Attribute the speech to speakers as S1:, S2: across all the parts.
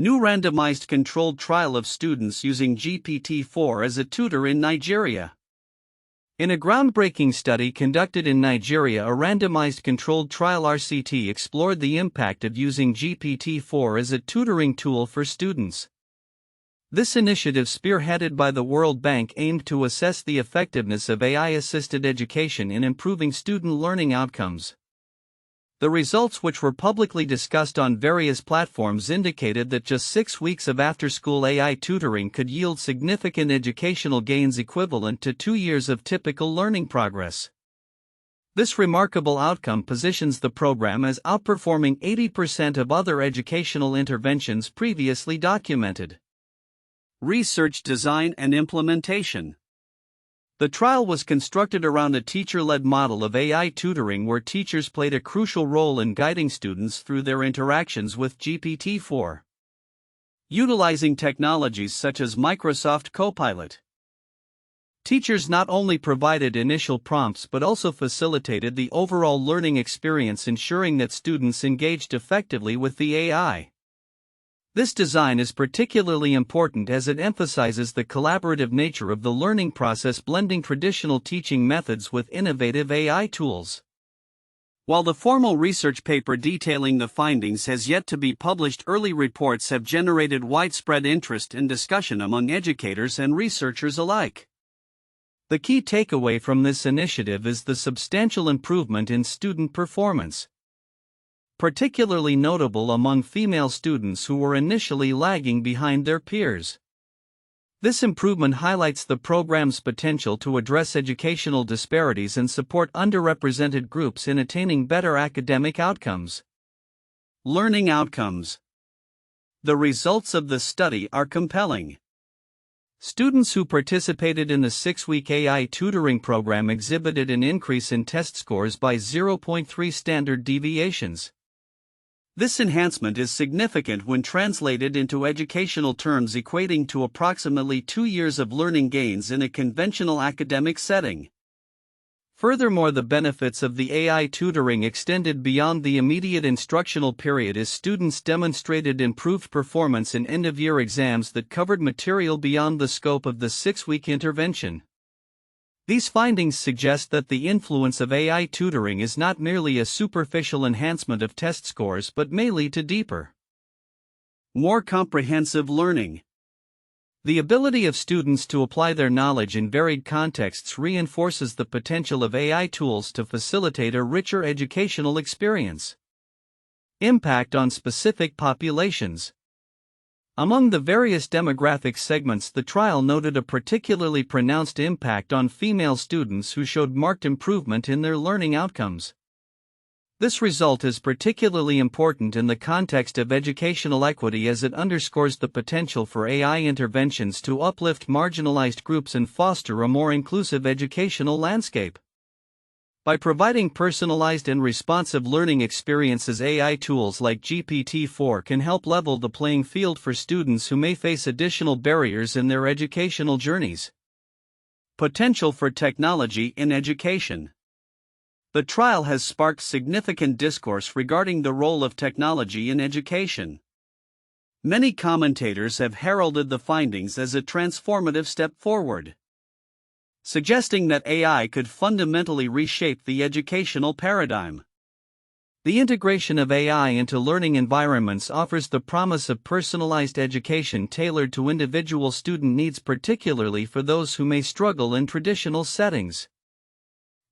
S1: New randomized controlled trial of students using GPT-4 as a tutor in Nigeria. In a groundbreaking study conducted in Nigeria, a randomized controlled trial RCT explored the impact of using GPT-4 as a tutoring tool for students. This initiative, spearheaded by the World Bank, aimed to assess the effectiveness of AI-assisted education in improving student learning outcomes. The results, which were publicly discussed on various platforms, indicated that just 6 weeks of after-school AI tutoring could yield significant educational gains equivalent to 2 years of typical learning progress. This remarkable outcome positions the program as outperforming 80% of other educational interventions previously documented. Research, design, and implementation. The trial was constructed around a teacher-led model of AI tutoring where teachers played a crucial role in guiding students through their interactions with GPT-4. Utilizing technologies such as Microsoft Copilot, teachers not only provided initial prompts but also facilitated the overall learning experience, ensuring that students engaged effectively with the AI. This design is particularly important as it emphasizes the collaborative nature of the learning process, blending traditional teaching methods with innovative AI tools. While the formal research paper detailing the findings has yet to be published, early reports have generated widespread interest and discussion among educators and researchers alike. The key takeaway from this initiative is the substantial improvement in student performance, particularly notable among female students who were initially lagging behind their peers. This improvement highlights the program's potential to address educational disparities and support underrepresented groups in attaining better academic outcomes. Learning outcomes. The results of the study are compelling. Students who participated in the 6-week AI tutoring program exhibited an increase in test scores by 0.3 standard deviations. This enhancement is significant when translated into educational terms, equating to approximately 2 years of learning gains in a conventional academic setting. Furthermore, the benefits of the AI tutoring extended beyond the immediate instructional period as students demonstrated improved performance in end-of-year exams that covered material beyond the scope of the 6-week intervention. These findings suggest that the influence of AI tutoring is not merely a superficial enhancement of test scores but may lead to deeper, more comprehensive learning. The ability of students to apply their knowledge in varied contexts reinforces the potential of AI tools to facilitate a richer educational experience. Impact on specific populations. Among the various demographic segments, the trial noted a particularly pronounced impact on female students who showed marked improvement in their learning outcomes. This result is particularly important in the context of educational equity as it underscores the potential for AI interventions to uplift marginalized groups and foster a more inclusive educational landscape. By providing personalized and responsive learning experiences, AI tools like GPT-4 can help level the playing field for students who may face additional barriers in their educational journeys. Potential for technology in education. The trial has sparked significant discourse regarding the role of technology in education. Many commentators have heralded the findings as a transformative step forward, suggesting that AI could fundamentally reshape the educational paradigm. The integration of AI into learning environments offers the promise of personalized education tailored to individual student needs, particularly for those who may struggle in traditional settings.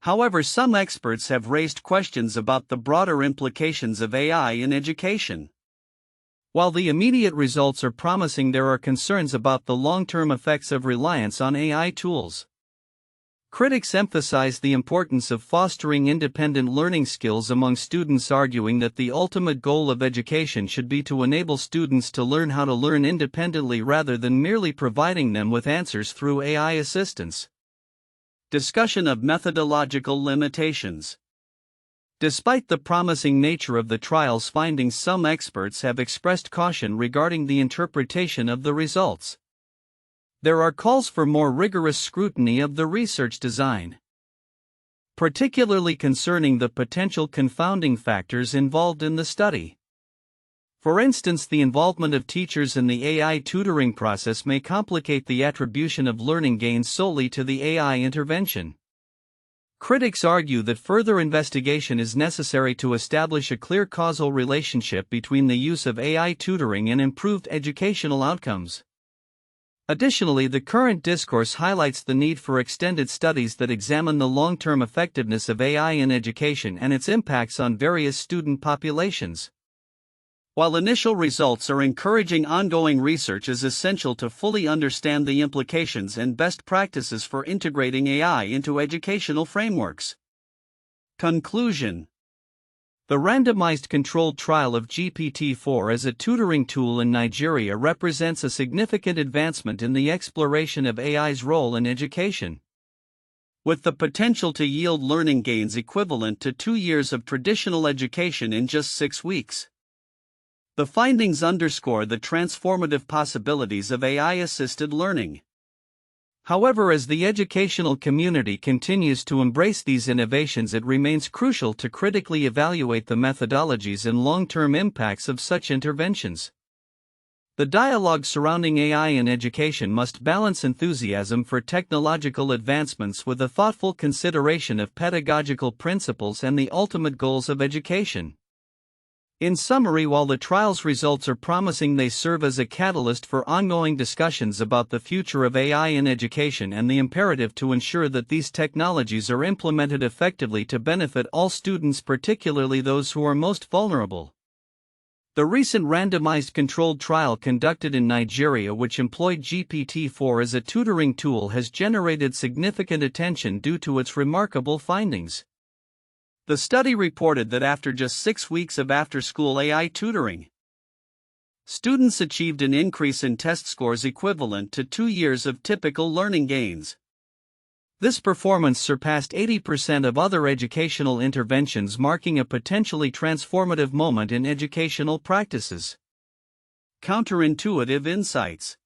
S1: However, some experts have raised questions about the broader implications of AI in education. While the immediate results are promising, there are concerns about the long-term effects of reliance on AI tools. Critics emphasize the importance of fostering independent learning skills among students, arguing that the ultimate goal of education should be to enable students to learn how to learn independently rather than merely providing them with answers through AI assistance. Discussion of methodological limitations. Despite the promising nature of the trial's findings, some experts have expressed caution regarding the interpretation of the results. There are calls for more rigorous scrutiny of the research design, particularly concerning the potential confounding factors involved in the study. For instance, the involvement of teachers in the AI tutoring process may complicate the attribution of learning gains solely to the AI intervention. Critics argue that further investigation is necessary to establish a clear causal relationship between the use of AI tutoring and improved educational outcomes. Additionally, the current discourse highlights the need for extended studies that examine the long-term effectiveness of AI in education and its impacts on various student populations. While initial results are encouraging, ongoing research is essential to fully understand the implications and best practices for integrating AI into educational frameworks. Conclusion: the randomized controlled trial of GPT-4 as a tutoring tool in Nigeria represents a significant advancement in the exploration of AI's role in education. With the potential to yield learning gains equivalent to 2 years of traditional education in just 6 weeks. The findings underscore the transformative possibilities of AI-assisted learning. However, as the educational community continues to embrace these innovations, it remains crucial to critically evaluate the methodologies and long-term impacts of such interventions. The dialogue surrounding AI in education must balance enthusiasm for technological advancements with a thoughtful consideration of pedagogical principles and the ultimate goals of education. In summary, while the trial's results are promising, they serve as a catalyst for ongoing discussions about the future of AI in education and the imperative to ensure that these technologies are implemented effectively to benefit all students, particularly those who are most vulnerable. The recent randomized controlled trial conducted in Nigeria, which employed GPT-4 as a tutoring tool, has generated significant attention due to its remarkable findings. The study reported that after just 6 weeks of after-school AI tutoring, students achieved an increase in test scores equivalent to 2 years of typical learning gains. This performance surpassed 80% of other educational interventions, marking a potentially transformative moment in educational practices. Counterintuitive insights.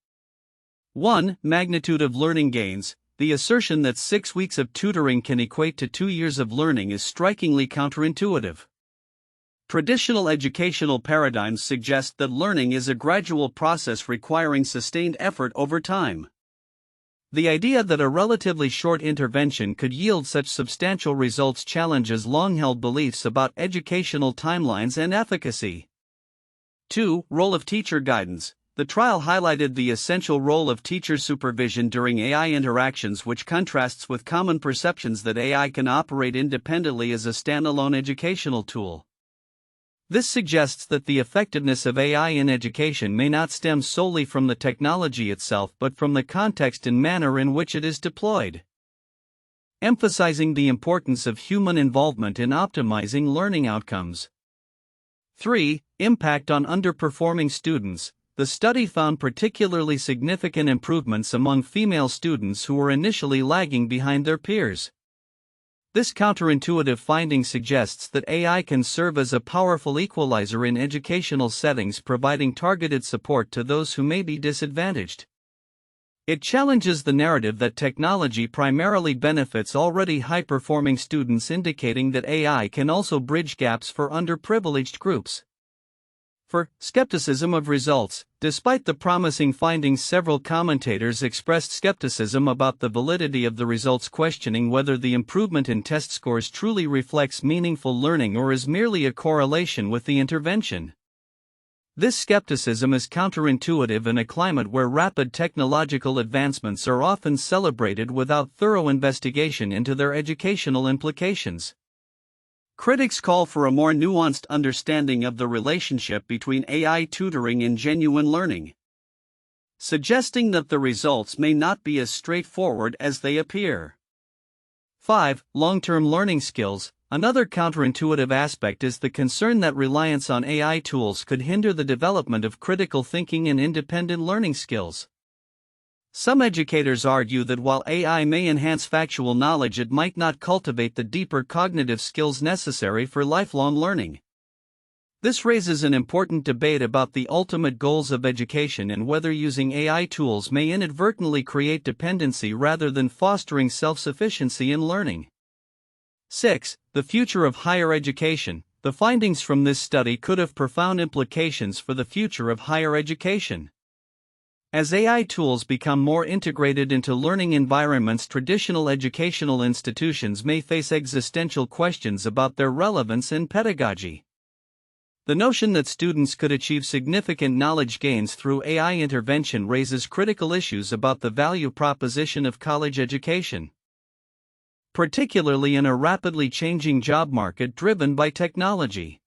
S1: 1. Magnitude of learning gains. The assertion that 6 weeks of tutoring can equate to 2 years of learning is strikingly counterintuitive. Traditional educational paradigms suggest that learning is a gradual process requiring sustained effort over time. The idea that a relatively short intervention could yield such substantial results challenges long-held beliefs about educational timelines and efficacy. 2. Role of teacher guidance. The trial highlighted the essential role of teacher supervision during AI interactions, which contrasts with common perceptions that AI can operate independently as a standalone educational tool. This suggests that the effectiveness of AI in education may not stem solely from the technology itself but from the context and manner in which it is deployed. Emphasizing the importance of human involvement in optimizing learning outcomes. 3. Impact on underperforming students. The study found particularly significant improvements among female students who were initially lagging behind their peers. This counterintuitive finding suggests that AI can serve as a powerful equalizer in educational settings, providing targeted support to those who may be disadvantaged. It challenges the narrative that technology primarily benefits already high-performing students, indicating that AI can also bridge gaps for underprivileged groups. For skepticism of results. Despite the promising findings, several commentators expressed skepticism about the validity of the results, questioning whether the improvement in test scores truly reflects meaningful learning or is merely a correlation with the intervention. This skepticism is counterintuitive in a climate where rapid technological advancements are often celebrated without thorough investigation into their educational implications. Critics call for a more nuanced understanding of the relationship between AI tutoring and genuine learning, suggesting that the results may not be as straightforward as they appear. 5. Long-term learning skills. Another counterintuitive aspect is the concern that reliance on AI tools could hinder the development of critical thinking and independent learning skills. Some educators argue that while AI may enhance factual knowledge, it might not cultivate the deeper cognitive skills necessary for lifelong learning. This raises an important debate about the ultimate goals of education and whether using AI tools may inadvertently create dependency rather than fostering self-sufficiency in learning. 6. The future of higher education. The findings from this study could have profound implications for the future of higher education. As AI tools become more integrated into learning environments, traditional educational institutions may face existential questions about their relevance in pedagogy. The notion that students could achieve significant knowledge gains through AI intervention raises critical issues about the value proposition of college education, particularly in a rapidly changing job market driven by technology.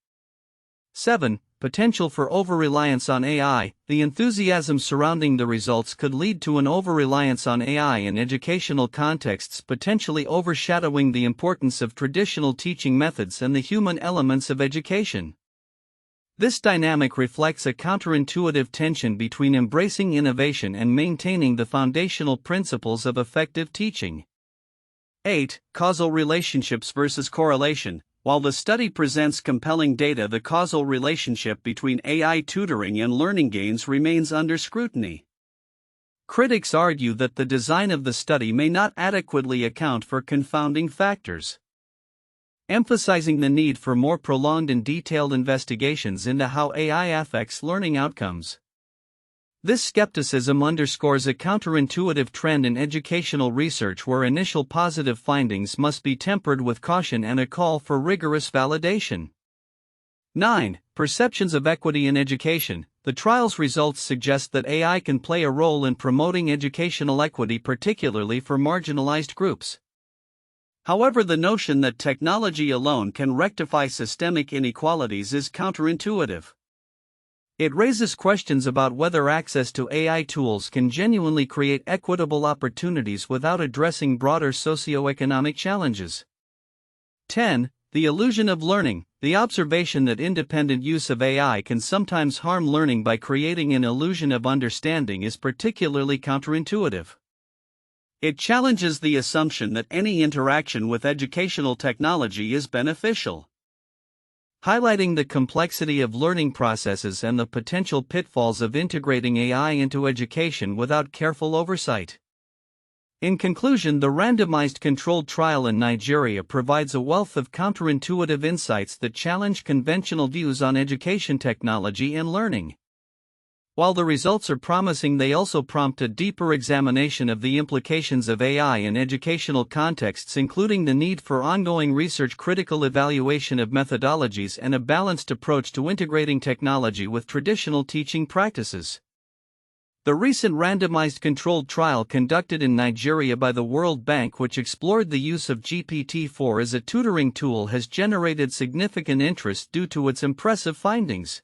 S1: 7. Potential for over-reliance on AI. The enthusiasm surrounding the results could lead to an over-reliance on AI in educational contexts, potentially overshadowing the importance of traditional teaching methods and the human elements of education. This dynamic reflects a counterintuitive tension between embracing innovation and maintaining the foundational principles of effective teaching. 8. Causal relationships versus correlation. While the study presents compelling data, the causal relationship between AI tutoring and learning gains remains under scrutiny. Critics argue that the design of the study may not adequately account for confounding factors, emphasizing the need for more prolonged and detailed investigations into how AI affects learning outcomes. This skepticism underscores a counterintuitive trend in educational research where initial positive findings must be tempered with caution and a call for rigorous validation. 9. Perceptions of equity in education. The trial's results suggest that AI can play a role in promoting educational equity, particularly for marginalized groups. However, the notion that technology alone can rectify systemic inequalities is counterintuitive. It raises questions about whether access to AI tools can genuinely create equitable opportunities without addressing broader socioeconomic challenges. 10. The illusion of learning. The observation that independent use of AI can sometimes harm learning by creating an illusion of understanding is particularly counterintuitive. It challenges the assumption that any interaction with educational technology is beneficial, highlighting the complexity of learning processes and the potential pitfalls of integrating AI into education without careful oversight. In conclusion, the randomized controlled trial in Nigeria provides a wealth of counterintuitive insights that challenge conventional views on education technology and learning. While the results are promising, they also prompt a deeper examination of the implications of AI in educational contexts, including the need for ongoing research, critical evaluation of methodologies, and a balanced approach to integrating technology with traditional teaching practices. The recent randomized controlled trial conducted in Nigeria by the World Bank, which explored the use of GPT-4 as a tutoring tool, has generated significant interest due to its impressive findings.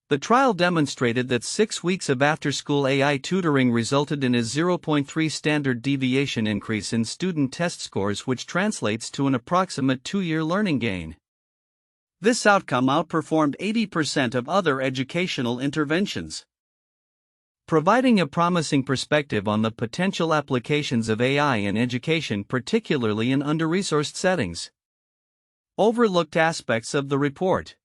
S1: The trial demonstrated that 6 weeks of after-school AI tutoring resulted in a 0.3 standard deviation increase in student test scores, which translates to an approximate 2-year learning gain. This outcome outperformed 80% of other educational interventions, providing a promising perspective on the potential applications of AI in education, particularly in under-resourced settings. Overlooked aspects of the report.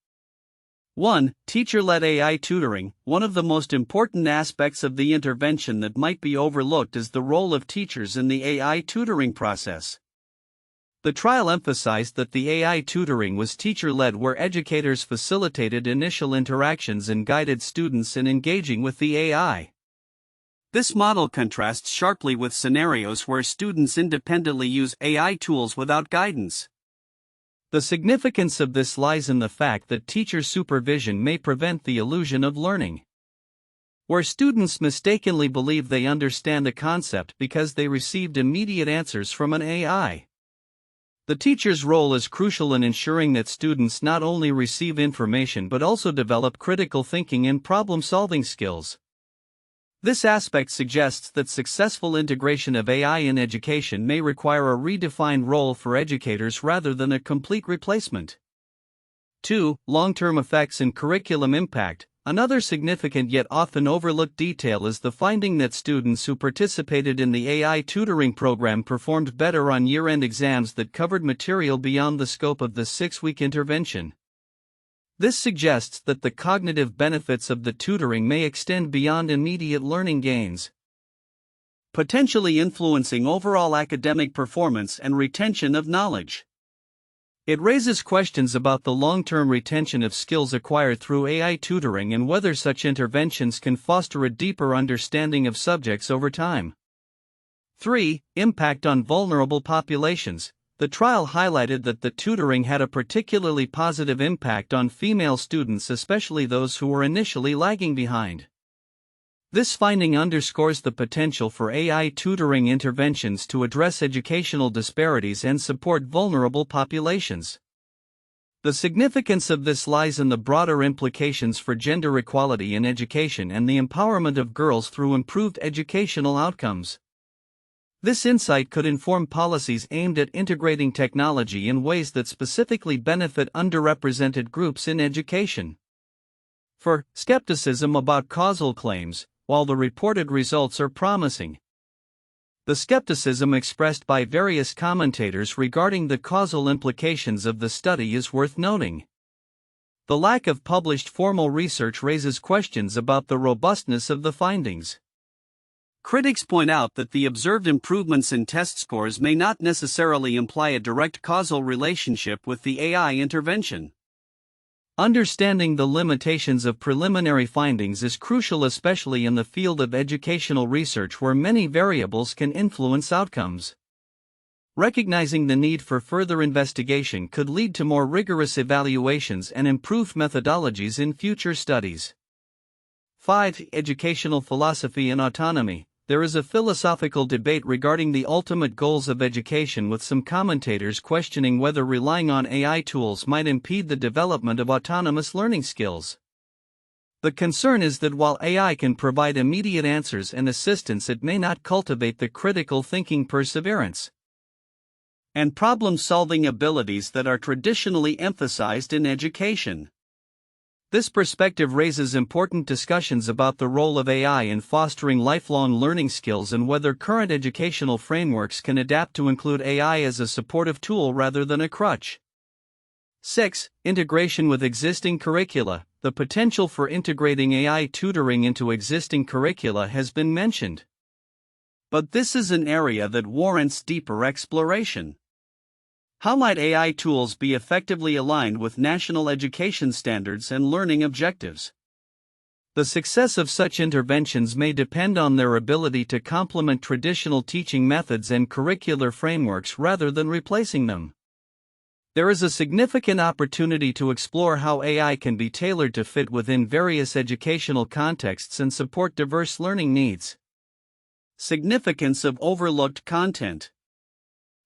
S1: 1. Teacher-led AI tutoring. One of the most important aspects of the intervention that might be overlooked is the role of teachers in the AI tutoring process. The trial emphasized that the AI tutoring was teacher-led, where educators facilitated initial interactions and guided students in engaging with the AI. This model contrasts sharply with scenarios where students independently use AI tools without guidance. The significance of this lies in the fact that teacher supervision may prevent the illusion of learning, where students mistakenly believe they understand a concept because they received immediate answers from an AI. The teacher's role is crucial in ensuring that students not only receive information but also develop critical thinking and problem-solving skills. This aspect suggests that successful integration of AI in education may require a redefined role for educators rather than a complete replacement. 2. Long-term effects and curriculum impact. Another significant yet often overlooked detail is the finding that students who participated in the AI tutoring program performed better on year-end exams that covered material beyond the scope of the 6-week intervention. This suggests that the cognitive benefits of the tutoring may extend beyond immediate learning gains, potentially influencing overall academic performance and retention of knowledge. It raises questions about the long-term retention of skills acquired through AI tutoring and whether such interventions can foster a deeper understanding of subjects over time. 3. Impact on vulnerable populations. The trial highlighted that the tutoring had a particularly positive impact on female students, especially those who were initially lagging behind. This finding underscores the potential for AI tutoring interventions to address educational disparities and support vulnerable populations. The significance of this lies in the broader implications for gender equality in education and the empowerment of girls through improved educational outcomes. This insight could inform policies aimed at integrating technology in ways that specifically benefit underrepresented groups in education. For skepticism about causal claims. While the reported results are promising, the skepticism expressed by various commentators regarding the causal implications of the study is worth noting. The lack of published formal research raises questions about the robustness of the findings. Critics point out that the observed improvements in test scores may not necessarily imply a direct causal relationship with the AI intervention. Understanding the limitations of preliminary findings is crucial, especially in the field of educational research where many variables can influence outcomes. Recognizing the need for further investigation could lead to more rigorous evaluations and improved methodologies in future studies. 5. Educational philosophy and autonomy. There is a philosophical debate regarding the ultimate goals of education, with some commentators questioning whether relying on AI tools might impede the development of autonomous learning skills. The concern is that while AI can provide immediate answers and assistance, it may not cultivate the critical thinking, perseverance, and problem-solving abilities that are traditionally emphasized in education. This perspective raises important discussions about the role of AI in fostering lifelong learning skills and whether current educational frameworks can adapt to include AI as a supportive tool rather than a crutch. 6. Integration with existing curricula. The potential for integrating AI tutoring into existing curricula has been mentioned. But this is an area that warrants deeper exploration. How might AI tools be effectively aligned with national education standards and learning objectives? The success of such interventions may depend on their ability to complement traditional teaching methods and curricular frameworks rather than replacing them. There is a significant opportunity to explore how AI can be tailored to fit within various educational contexts and support diverse learning needs. Significance of overlooked content.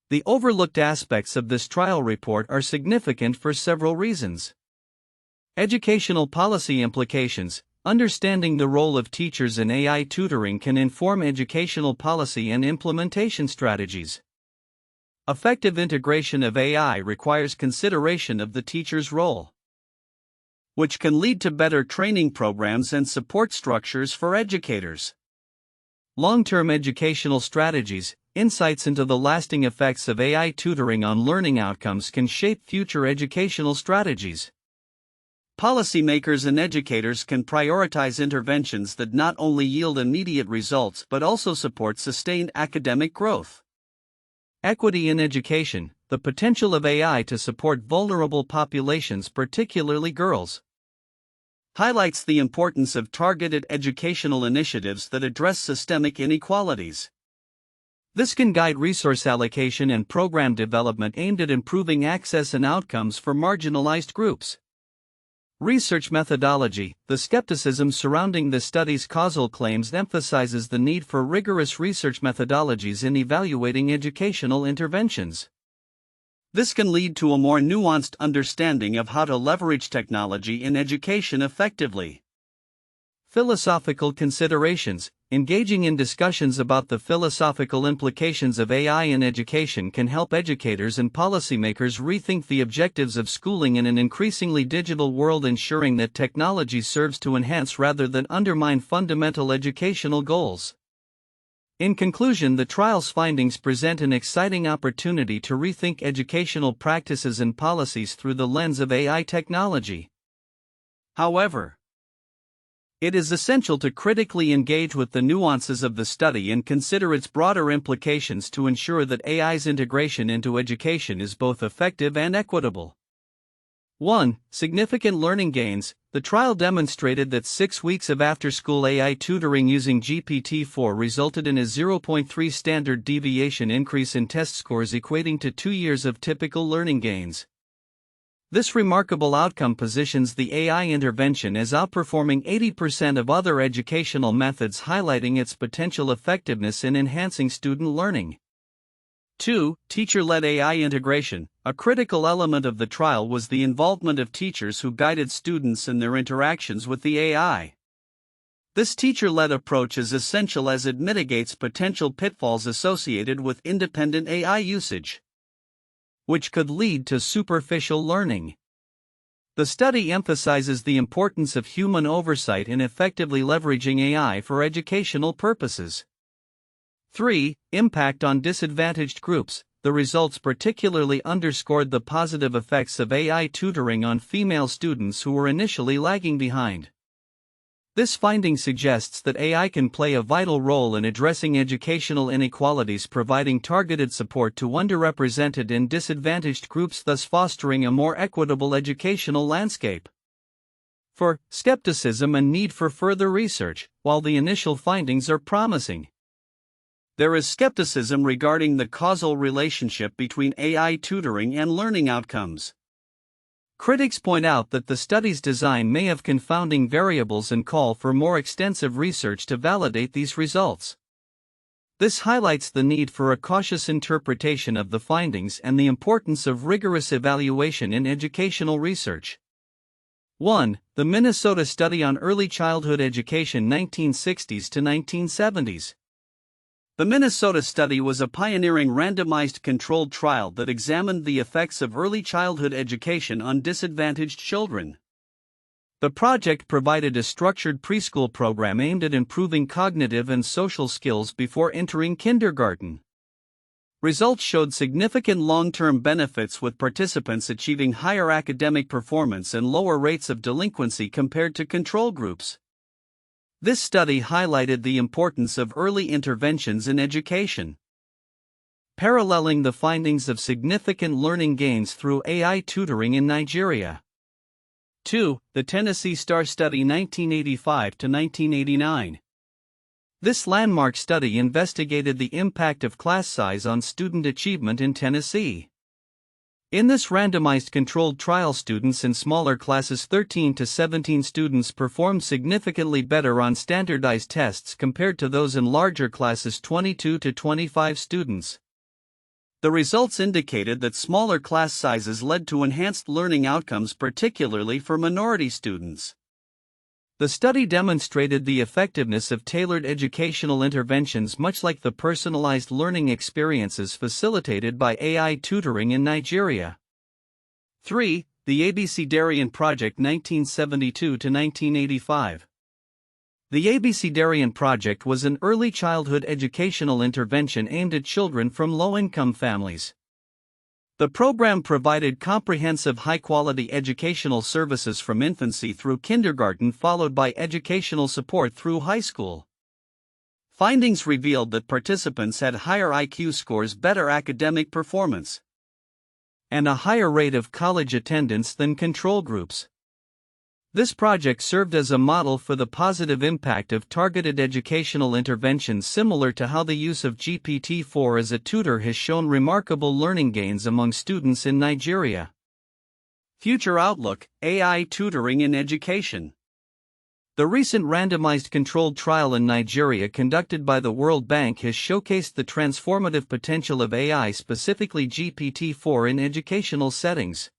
S1: The overlooked aspects of this trial report are significant for several reasons. Educational policy implications. Understanding the role of teachers in AI tutoring can inform educational policy and implementation strategies. Effective integration of AI requires consideration of the teacher's role, which can lead to better training programs and support structures for educators. Long-term educational strategies. Insights into the lasting effects of AI tutoring on learning outcomes can shape future educational strategies. Policymakers and educators can prioritize interventions that not only yield immediate results but also support sustained academic growth. Equity in education. The potential of AI to support vulnerable populations, particularly girls, highlights the importance of targeted educational initiatives that address systemic inequalities. This can guide resource allocation and program development aimed at improving access and outcomes for marginalized groups. Research methodology. The skepticism surrounding the study's causal claims emphasizes the need for rigorous research methodologies in evaluating educational interventions. This can lead to a more nuanced understanding of how to leverage technology in education effectively. Philosophical considerations. Engaging in discussions about the philosophical implications of AI in education can help educators and policymakers rethink the objectives of schooling in an increasingly digital world, ensuring that technology serves to enhance rather than undermine fundamental educational goals. In conclusion, the trial's findings present an exciting opportunity to rethink educational practices and policies through the lens of AI technology. However, It is essential to critically engage with the nuances of the study and consider its broader implications to ensure that AI's integration into education is both effective and equitable. 1. Significant learning gains. The trial demonstrated that 6 weeks of after-school AI tutoring using GPT-4 resulted in a 0.3 standard deviation increase in test scores, equating to 2 years of typical learning gains. This remarkable outcome positions the AI intervention as outperforming 80% of other educational methods, highlighting its potential effectiveness in enhancing student learning. 2. Teacher-led AI integration. A critical element of the trial was the involvement of teachers who guided students in their interactions with the AI. This teacher-led approach is essential as it mitigates potential pitfalls associated with independent AI usage, which could lead to superficial learning. The study emphasizes the importance of human oversight in effectively leveraging AI for educational purposes. 3. Impact on disadvantaged groups. The results particularly underscored the positive effects of AI tutoring on female students who were initially lagging behind. This finding suggests that AI can play a vital role in addressing educational inequalities, providing targeted support to underrepresented and disadvantaged groups, thus fostering a more equitable educational landscape. 4. Skepticism and need for further research. While the initial findings are promising, there is skepticism regarding the causal relationship between AI tutoring and learning outcomes. Critics point out that the study's design may have confounding variables and call for more extensive research to validate these results. This highlights the need for a cautious interpretation of the findings and the importance of rigorous evaluation in educational research. 1. The Minnesota Study on Early Childhood Education 1960s to 1970s. The Minnesota study was a pioneering randomized controlled trial that examined the effects of early childhood education on disadvantaged children. The project provided a structured preschool program aimed at improving cognitive and social skills before entering kindergarten. Results showed significant long-term benefits, with participants achieving higher academic performance and lower rates of delinquency compared to control groups. This study highlighted the importance of early interventions in education, paralleling the findings of significant learning gains through AI tutoring in Nigeria. 2. The Tennessee Star Study 1985 to 1989. This landmark study investigated the impact of class size on student achievement in Tennessee. In this randomized controlled trial, students in smaller classes 13 to 17 students performed significantly better on standardized tests compared to those in larger classes 22 to 25 students. The results indicated that smaller class sizes led to enhanced learning outcomes, particularly for minority students. The study demonstrated the effectiveness of tailored educational interventions, much like the personalized learning experiences facilitated by AI tutoring in Nigeria. 3. The ABC Project 1972 to 1985. The ABC Project was an early childhood educational intervention aimed at children from low-income families. The program provided comprehensive, high-quality educational services from infancy through kindergarten, followed by educational support through high school. Findings revealed that participants had higher IQ scores, better academic performance, and a higher rate of college attendance than control groups. This project served as a model for the positive impact of targeted educational interventions, similar to how the use of GPT-4 as a tutor has shown remarkable learning gains among students in Nigeria. Future outlook: AI tutoring in education. The recent randomized controlled trial in Nigeria conducted by the World Bank has showcased the transformative potential of AI, specifically GPT-4, in educational settings,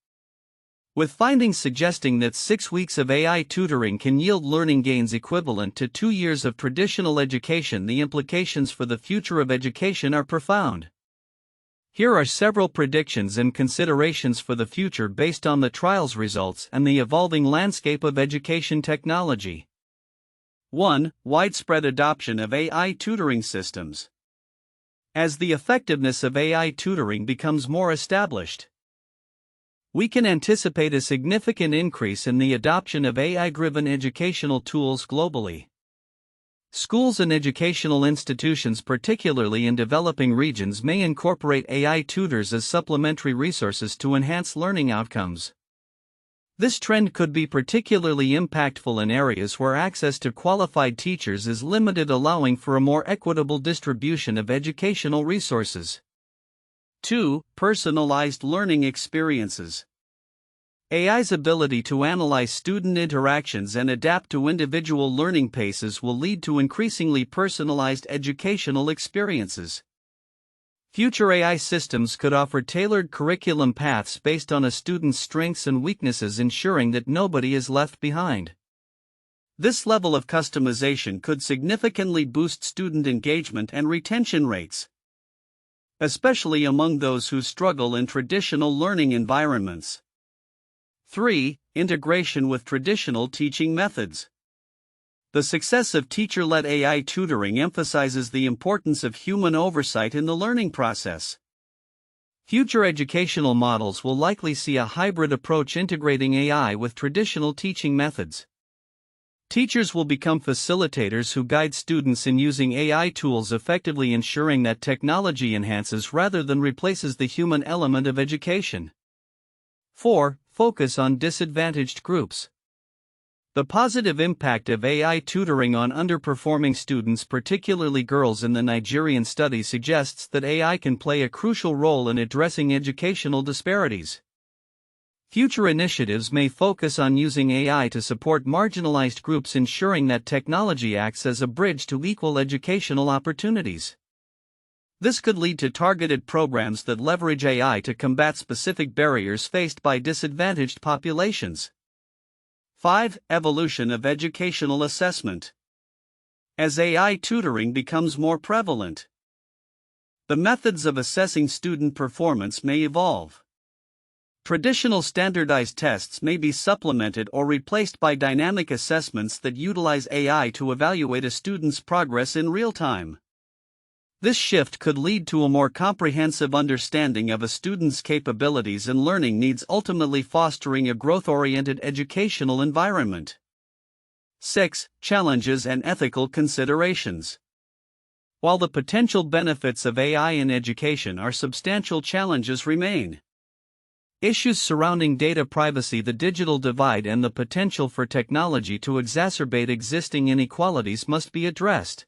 S1: with findings suggesting that 6 weeks of AI tutoring can yield learning gains equivalent to 2 years of traditional education. The implications for the future of education are profound. Here are several predictions and considerations for the future based on the trial's results and the evolving landscape of education technology. 1. Widespread adoption of AI tutoring systems. As the effectiveness of AI tutoring becomes more established, We can anticipate a significant increase in the adoption of AI-driven educational tools globally. Schools and educational institutions, particularly in developing regions, may incorporate AI tutors as supplementary resources to enhance learning outcomes. This trend could be particularly impactful in areas where access to qualified teachers is limited, allowing for a more equitable distribution of educational resources. 2. Personalized learning experiences. AI's ability to analyze student interactions and adapt to individual learning paces will lead to increasingly personalized educational experiences. Future AI systems could offer tailored curriculum paths based on a student's strengths and weaknesses, ensuring that nobody is left behind. This level of customization could significantly boost student engagement and retention rates, especially among those who struggle in traditional learning environments. 3. Integration with traditional teaching methods. The success of teacher-led AI tutoring emphasizes the importance of human oversight in the learning process. Future educational models will likely see a hybrid approach integrating AI with traditional teaching methods. Teachers will become facilitators who guide students in using AI tools effectively, ensuring that technology enhances rather than replaces the human element of education. 4. Focus on disadvantaged groups. The positive impact of AI tutoring on underperforming students, particularly girls, in the Nigerian study suggests that AI can play a crucial role in addressing educational disparities. Future initiatives may focus on using AI to support marginalized groups, ensuring that technology acts as a bridge to equal educational opportunities. This could lead to targeted programs that leverage AI to combat specific barriers faced by disadvantaged populations. 5. Evolution of educational assessment. As AI tutoring becomes more prevalent, the methods of assessing student performance may evolve. Traditional standardized tests may be supplemented or replaced by dynamic assessments that utilize AI to evaluate a student's progress in real time. This shift could lead to a more comprehensive understanding of a student's capabilities and learning needs, ultimately fostering a growth-oriented educational environment. 6. Challenges and ethical considerations. While the potential benefits of AI in education are substantial, challenges remain. Issues surrounding data privacy, the digital divide, and the potential for technology to exacerbate existing inequalities must be addressed.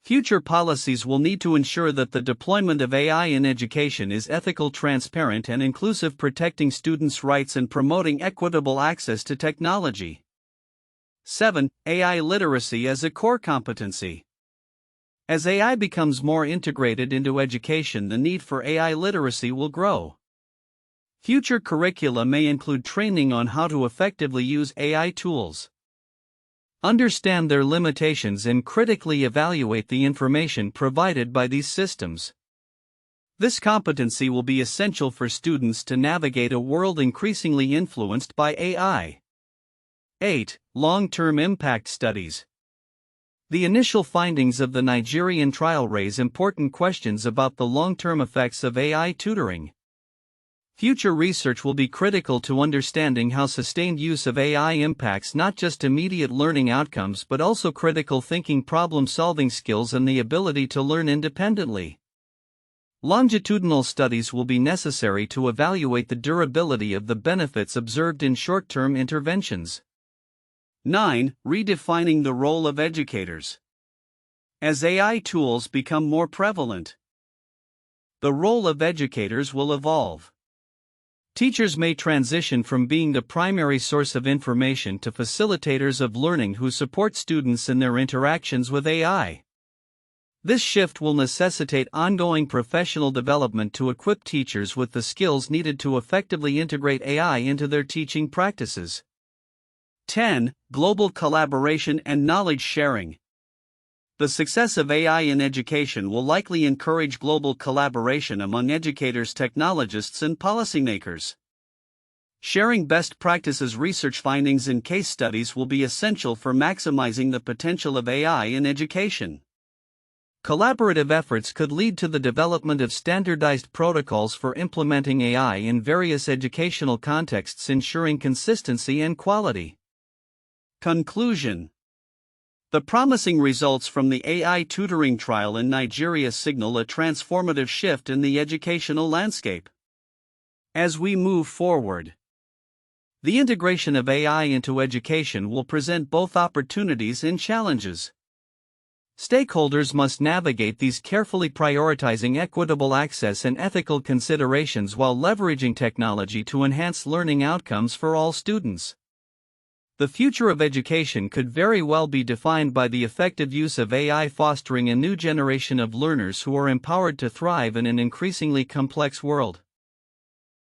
S1: Future policies will need to ensure that the deployment of AI in education is ethical, transparent, and inclusive, protecting students' rights and promoting equitable access to technology. 7. AI literacy as a core competency. As AI becomes more integrated into education, the need for AI literacy will grow. Future curricula may include training on how to effectively use AI tools, understand their limitations, and critically evaluate the information provided by these systems. This competency will be essential for students to navigate a world increasingly influenced by AI. 8. Long-term impact studies. The initial findings of the Nigerian trial raise important questions about the long-term effects of AI tutoring. Future research will be critical to understanding how sustained use of AI impacts not just immediate learning outcomes but also critical thinking, problem-solving skills, and the ability to learn independently. Longitudinal studies will be necessary to evaluate the durability of the benefits observed in short-term interventions. 9. Redefining the role of educators. As AI tools become more prevalent, the role of educators will evolve. Teachers may transition from being the primary source of information to facilitators of learning who support students in their interactions with AI. This shift will necessitate ongoing professional development to equip teachers with the skills needed to effectively integrate AI into their teaching practices. 10. Global collaboration and knowledge sharing. The success of AI in education will likely encourage global collaboration among educators, technologists, and policymakers. Sharing best practices, research findings, and case studies will be essential for maximizing the potential of AI in education. Collaborative efforts could lead to the development of standardized protocols for implementing AI in various educational contexts, ensuring consistency and quality. Conclusion: the promising results from the AI tutoring trial in Nigeria signal a transformative shift in the educational landscape. As we move forward, the integration of AI into education will present both opportunities and challenges. Stakeholders must navigate these carefully, prioritizing equitable access and ethical considerations while leveraging technology to enhance learning outcomes for all students. The future of education could very well be defined by the effective use of AI, fostering a new generation of learners who are empowered to thrive in an increasingly complex world.